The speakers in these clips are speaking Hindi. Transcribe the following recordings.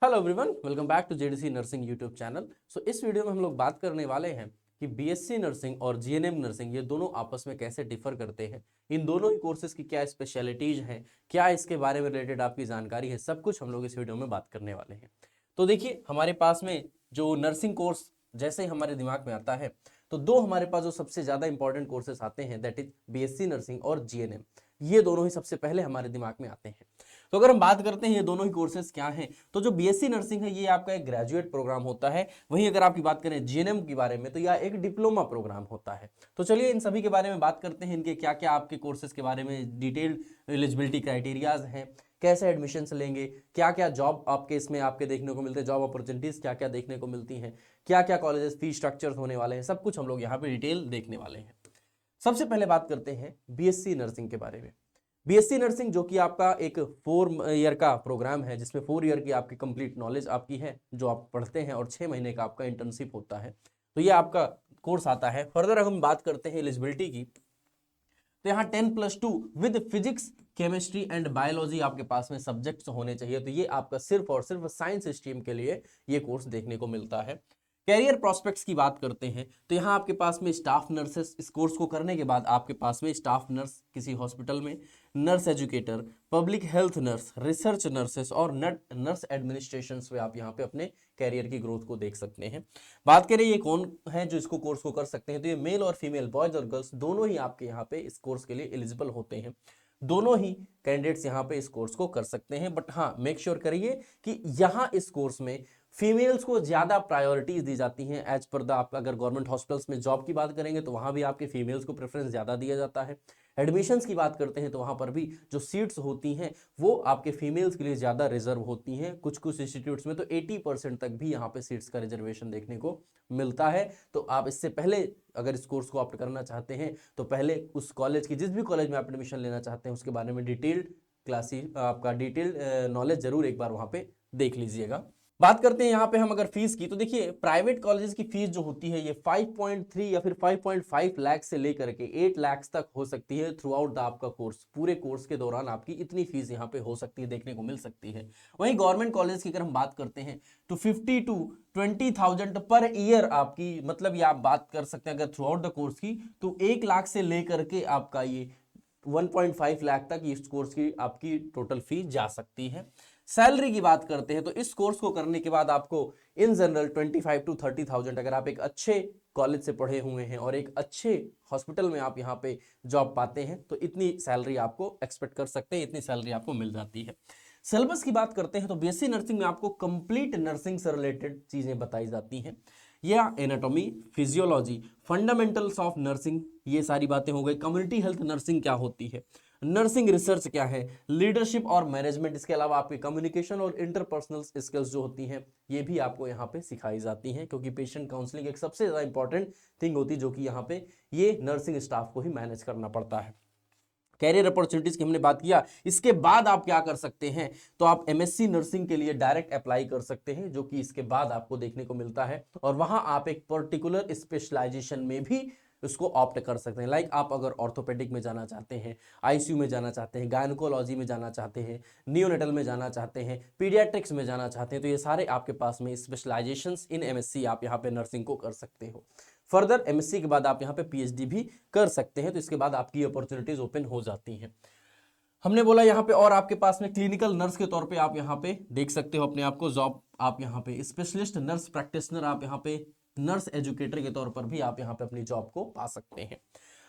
Hello everyone, welcome back to JDC nursing YouTube channel. इस वीडियो में हम लोग बात करने वाले हैं कि बीएससी नर्सिंग और जीएनएम नर्सिंग ये दोनों आपस में कैसे डिफर करते हैं, इन दोनों ही कोर्सेज की क्या स्पेशलिटीज हैं, क्या इसके बारे में रिलेटेड आपकी जानकारी है, सब कुछ हम लोग इस वीडियो में बात करने वाले हैं। तो देखिए, हमारे पास में जो नर्सिंग कोर्स जैसे ही हमारे दिमाग में आता है तो दो हमारे पास जो सबसे ज़्यादा इंपॉर्टेंट कोर्सेज आते हैं, दैट इज बीएससी नर्सिंग और जीएनएम। ये दोनों ही सबसे पहले हमारे दिमाग में आते हैं। तो अगर हम बात करते हैं ये दोनों ही कोर्सेज क्या हैं, तो जो बीएससी नर्सिंग है ये आपका एक ग्रेजुएट प्रोग्राम होता है। वहीं अगर आपकी बात करें जीएनएम के बारे में तो यह एक डिप्लोमा प्रोग्राम होता है। तो चलिए इन सभी के बारे में बात करते हैं, इनके क्या क्या आपके कोर्सेज के बारे में डिटेल्ड एलिजिबिलिटी क्राइटेरियाज हैं, कैसे एडमिशन्स लेंगे, क्या क्या जॉब आपके इसमें आपके देखने को मिलते हैं, जॉब अपॉर्चुनिटीज क्या क्या देखने को मिलती हैं, क्या क्या कॉलेजेस फी स्ट्रक्चर्स होने वाले हैं, सब कुछ हम लोग यहाँ पे डिटेल देखने वाले हैं। सबसे पहले बात करते हैं बीएससी नर्सिंग के बारे में। बीएससी नर्सिंग जो कि आपका एक 4 ईयर का प्रोग्राम है, जिसमें 4 ईयर की आपकी कंप्लीट नॉलेज आपकी है जो आप पढ़ते हैं, और 6 महीने का आपका इंटर्नशिप होता है। तो ये आपका कोर्स आता है। फर्दर अगर हम बात करते हैं एलिजिबिलिटी की, तो यहाँ 10+2 with physics, chemistry and biology आपके पास में सब्जेक्ट्स होने चाहिए। तो ये आपका सिर्फ और सिर्फ साइंस स्ट्रीम के लिए ये कोर्स देखने को मिलता है। कैरियर प्रोस्पेक्ट्स की बात करते हैं तो यहाँ आपके पास में स्टाफ नर्सेस, इस कोर्स को करने के बाद आपके पास में स्टाफ नर्स किसी हॉस्पिटल में, nurse educator, public health nurse, research nurses और नर्स एडमिनिस्ट्रेशन में आप यहाँ पे अपने कैरियर की ग्रोथ को देख सकते हैं। बात करें ये कौन है जो इसको कोर्स को कर सकते हैं, तो ये मेल और फीमेल, बॉयज और गर्ल्स दोनों ही आपके यहाँ पे इस कोर्स के लिए एलिजिबल होते हैं। दोनों ही कैंडिडेट्स यहाँ पे इस कोर्स को कर सकते हैं। बट हाँ, मेक श्योर करिए कि यहाँ इस कोर्स में फीमेल्स को ज्यादा प्रायोरिटीज दी जाती हैं एज पर द। आप अगर गवर्नमेंट हॉस्पिटल्स में जॉब की बात करेंगे तो वहां भी आपके फीमेल्स को प्रेफरेंस ज्यादा दिया जाता है। एडमिशन्स की बात करते हैं तो वहां पर भी जो सीट्स होती हैं वो आपके फीमेल्स के लिए ज्यादा रिजर्व होती हैं। कुछ कुछ इंस्टीट्यूट्स में तो 80% तक भी यहाँ पे सीट्स का रिजर्वेशन देखने को मिलता है। तो आप इससे पहले अगर इस कोर्स को ऑप्ट करना चाहते हैं तो पहले उस कॉलेज की, जिस भी कॉलेज में आप एडमिशन लेना चाहते हैं, उसके बारे में डिटेल्ड क्लासेस, आपका डिटेल्ड नॉलेज जरूर एक बार वहां पे देख लीजिएगा। बात करते हैं यहाँ पे हम अगर फीस की, तो देखिए प्राइवेट कॉलेजेस की फीस जो होती है ये 5.3 या फिर 5.5 लाख से लेकर के 8 लाख तक हो सकती है थ्रू आउट द आपका कोर्स। पूरे कोर्स के दौरान आपकी इतनी फीस यहाँ पे हो सकती है, देखने को मिल सकती है। वहीं गवर्नमेंट कॉलेज की अगर हम बात करते हैं तो 50 to 20,000 पर ईयर आपकी, मतलब ये आप बात कर सकते हैं अगर थ्रू आउट द कोर्स की, तो 1 लाख से लेकर के आपका ये 1.5 लाख तक इस कोर्स की आपकी टोटल फी जा सकती है। सैलरी की बात करते हैं तो इस कोर्स को करने के बाद आपको इन जनरल 25 to 30,000, अगर आप एक अच्छे कॉलेज से पढ़े हुए हैं और एक अच्छे हॉस्पिटल में आप यहाँ पे जॉब पाते हैं तो इतनी सैलरी आपको एक्सपेक्ट कर सकते हैं, इतनी सैलरी आपको मिल जाती है। सिलेबस की बात करते हैं तो बीएससी नर्सिंग में आपको कंप्लीट नर्सिंग से रिलेटेड चीजें बताई जाती हैं, या anatomy, physiology, fundamentals of nursing, ये सारी बातें हो गई। कम्युनिटी हेल्थ नर्सिंग क्या होती है, नर्सिंग रिसर्च क्या है, लीडरशिप और मैनेजमेंट, इसके अलावा आपकी कम्युनिकेशन और इंटरपर्सनल स्किल्स जो होती हैं ये भी आपको यहाँ पे सिखाई जाती हैं, क्योंकि पेशेंट काउंसलिंग एक सबसे ज़्यादा इंपॉर्टेंट थिंग होती है जो कि यहाँ पे ये नर्सिंग स्टाफ को ही मैनेज करना पड़ता है। कैरियर अपॉर्चुनिटीज की हमने बात किया। इसके बाद आप क्या कर सकते हैं, तो आप एमएससी नर्सिंग के लिए डायरेक्ट अप्लाई कर सकते हैं, जो कि इसके बाद आपको देखने को मिलता है, और वहां आप एक पर्टिकुलर स्पेशलाइजेशन में भी उसको ऑप्ट कर सकते हैं। लाइक आप अगर ऑर्थोपेडिक में जाना चाहते हैं, आईसीयू में जाना चाहते हैं, गायनकोलॉजी में जाना चाहते हैं, नियोनेटल में जाना चाहते हैं, पीडियाट्रिक्स में जाना चाहते हैं, तो ये सारे आपके पास में स्पेशलाइजेशंस इन एमएससी आप यहाँ पे नर्सिंग को कर सकते हो। फर्दर एमएससी के बाद आप यहाँ पे पीएचडी भी कर सकते हैं, तो इसके बाद आपकी अपॉर्चुनिटीज ओपन हो जाती हैं। हमने बोला यहाँ पे और आपके पास में क्लिनिकल नर्स के तौर पे आप यहाँ पे देख सकते हो अपने आप को जॉब, आप यहाँ पे स्पेशलिस्ट नर्स प्रैक्टिशनर, आप यहाँ पे नर्स एजुकेटर के तौर पर भी आप यहाँ पे अपनी जॉब को पा सकते हैं।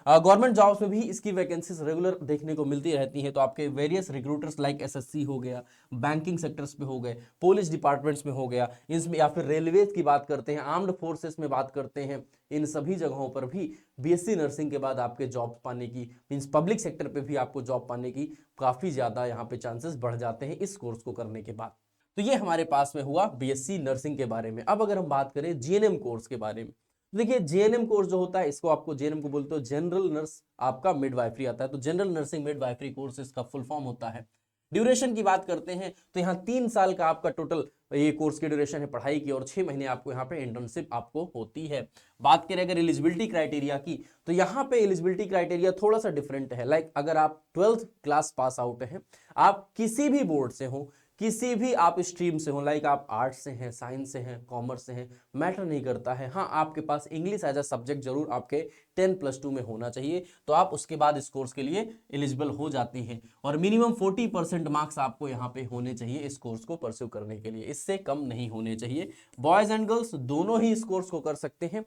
गवर्नमेंट जॉब्स में भी इसकी वैकेंसीज रेगुलर देखने को मिलती रहती हैं। तो आपके वेरियस रिक्रूटर्स लाइक एसएससी हो गया, बैंकिंग सेक्टर्स पे हो गए, पुलिस डिपार्टमेंट्स में हो गया, इसमें या फिर रेलवेज की बात करते हैं, आर्म्ड फोर्सेस में बात करते हैं, इन सभी जगहों पर भी बीएससी नर्सिंग के बाद आपके जॉब पाने की, मीन्स पब्लिक सेक्टर पे भी आपको जॉब पाने की काफ़ी ज़्यादा यहाँ पे चांसेस बढ़ जाते हैं इस कोर्स को करने के बाद। तो ये हमारे पास में हुआ बीएससी नर्सिंग के बारे में। अब अगर हम बात करें जीएनएम कोर्स के बारे में, देखिए जीएनएम कोर्स जो होता है इसको आपको जीएनएम को बोलते हो जनरल नर्स आपका मिडवाइफरी आता है। तो जनरल नर्सिंग मिडवाइफरी कोर्स इसका फुल फॉर्म होता है। ड्यूरेशन की बात करते हैं तो यहाँ 3 साल का आपका टोटल ये कोर्स की ड्यूरेशन है पढ़ाई की, और 6 महीने आपको यहाँ पे इंटर्नशिप आपको होती है। बात करें अगर एलिजिबिलिटी क्राइटेरिया की, तो यहाँ पे एलिजिबिलिटी क्राइटेरिया थोड़ा सा डिफरेंट है। लाइक अगर आप 12th क्लास पास आउट हैं, आप किसी भी बोर्ड से हो, किसी भी आप स्ट्रीम से हो, लाइक आप आर्ट्स से हैं, साइंस से हैं, कॉमर्स से हैं, मैटर नहीं करता है। हाँ, आपके पास इंग्लिश एज अ सब्जेक्ट जरूर आपके 10+2 में होना चाहिए, तो आप उसके बाद इस कोर्स के लिए एलिजिबल हो जाती हैं। और मिनिमम 40% मार्क्स आपको यहाँ पे होने चाहिए इस कोर्स को परस्यू करने के लिए, इससे कम नहीं होने चाहिए। बॉयज एंड गर्ल्स दोनों ही इस कोर्स को कर सकते हैं।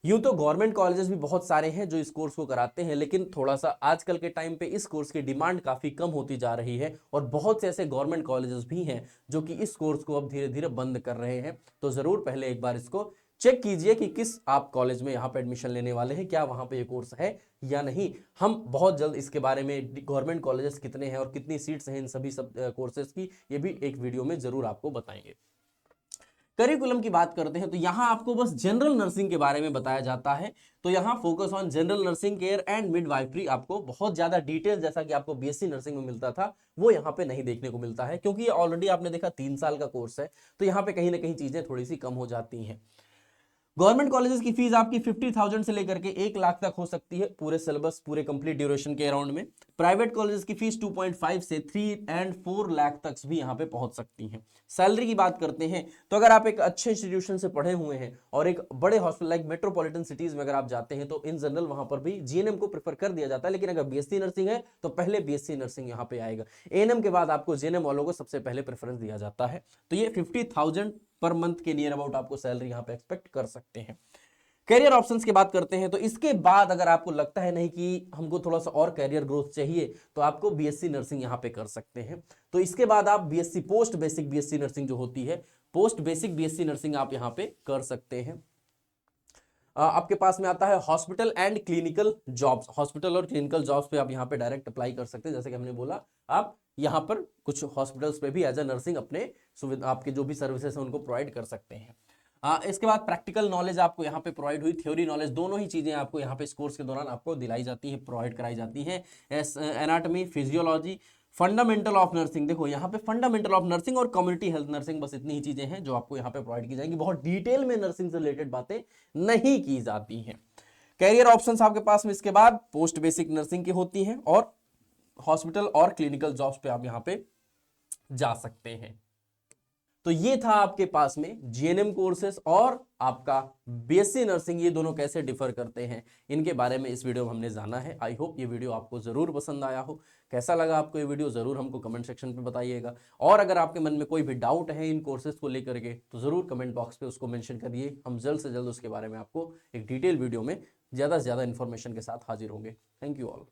यूं तो गवर्नमेंट कॉलेजेस भी बहुत सारे हैं जो इस कोर्स को कराते हैं, लेकिन थोड़ा सा आजकल के टाइम पे इस कोर्स की डिमांड काफी कम होती जा रही है, और बहुत से ऐसे गवर्नमेंट कॉलेजेस भी हैं जो कि इस कोर्स को अब धीरे धीरे बंद कर रहे हैं। तो जरूर पहले एक बार इसको चेक कीजिए कि किस आप कॉलेज में यहाँ पे एडमिशन लेने वाले हैं, क्या वहां पे ये कोर्स है या नहीं। हम बहुत जल्द इसके बारे में गवर्नमेंट कॉलेजेस कितने हैं और कितनी सीट्स हैं इन सभी सब कोर्सेज की, ये भी एक वीडियो में जरूर आपको बताएंगे। करिकुलम की बात करते हैं तो यहां आपको बस जनरल नर्सिंग के बारे में बताया जाता है। तो यहां focus on general nursing care and midwifery, आपको बहुत ज्यादा डिटेल जैसा कि आपको बीएससी नर्सिंग में मिलता था वो यहां पे नहीं देखने को मिलता है, क्योंकि ये ऑलरेडी आपने देखा 3 साल का कोर्स है, तो यहां पे कहीं ना कहीं चीजें थोड़ी सी कम हो जाती हैं। गवर्नमेंट कॉलेजेस की फीस आपकी 50,000 से लेकर के 1 लाख तक हो सकती है पूरे सिलेबस पूरे कंप्लीट ड्यूरेशन के अराउंड में। प्राइवेट कॉलेजेस की फीस 2.5 से 3 और 4 लाख तक भी यहाँ पे पहुंच सकती हैं। सैलरी की बात करते हैं तो अगर आप एक अच्छे इंस्टीट्यूशन से पढ़े हुए हैं और एक बड़े हॉस्पिटल लाइक मेट्रोपॉलिटन सिटीज में अगर आप जाते हैं तो इन जनरल वहां पर भी जीएनएम को प्रेफर कर दिया जाता है, लेकिन अगर बीएससी नर्सिंग है तो पहले बीएससी नर्सिंग यहाँ पे आएगा। एएनएम के बाद आपको जीएनएम वालों को सबसे पहले प्रेफरेंस दिया जाता है। तो ये 50,000 पर मंथ के नियर अबाउट आपको सैलरी यहाँ पे एक्सपेक्ट कर सकते हैं। करियर ऑप्शंस की बात करते हैं तो इसके बाद अगर आपको लगता है नहीं कि हमको थोड़ा सा और करियर ग्रोथ चाहिए तो आपको बीएससी नर्सिंग यहां पे कर सकते हैं। तो इसके बाद आप BSc post basic BSc nursing जो होती है, पोस्ट बेसिक बीएससी नर्सिंग आप यहां पे कर सकते हैं। आपके पास में आता है hospital and clinical jobs, hospital और क्लिनिकल जॉब्स पे आप यहां पे डायरेक्ट अप्लाई कर सकते हैं। जैसे कि हमने बोला आप यहां पर कुछ हॉस्पिटल्स पे भी एज अ नर्सिंग अपने सुविधा आपके जो भी सर्विसेज हैं उनको प्रोवाइड कर सकते हैं। इसके बाद प्रैक्टिकल नॉलेज आपको यहाँ पे प्रोवाइड हुई, थ्योरी नॉलेज दोनों ही चीजें आपको यहाँ पे इस कोर्स के दौरान आपको दिलाई जाती है, प्रोवाइड कराई जाती है। Anatomy, physiology, fundamental of nursing, देखो यहाँ पे फंडामेंटल ऑफ नर्सिंग और कम्युनिटी हेल्थ नर्सिंग, बस इतनी ही चीजें हैं जो आपको यहाँ पे प्रोवाइड की जाएंगी। बहुत डिटेल में नर्सिंग से रिलेटेड बातें नहीं की जाती हैं। कैरियर ऑप्शंस आपके पास में इसके बाद पोस्ट बेसिक नर्सिंग की होती हैं और हॉस्पिटल और क्लिनिकल जॉब्स पे आप यहाँ पे जा सकते हैं। तो ये था आपके पास में जीएनएम कोर्सेस और आपका बीएससी नर्सिंग, ये दोनों कैसे डिफर करते हैं इनके बारे में इस वीडियो में हमने जाना है। आई होप ये वीडियो आपको जरूर पसंद आया हो। कैसा लगा आपको ये वीडियो जरूर हमको कमेंट सेक्शन पे बताइएगा, और अगर आपके मन में कोई भी डाउट है इन कोर्सेज को लेकर के तो जरूर कमेंट बॉक्स पे उसको मेंशन करिए। हम जल्द से जल्द उसके बारे में आपको एक डिटेल वीडियो में ज़्यादा से ज़्यादा इन्फॉर्मेशन के साथ हाजिर होंगे। Thank you all.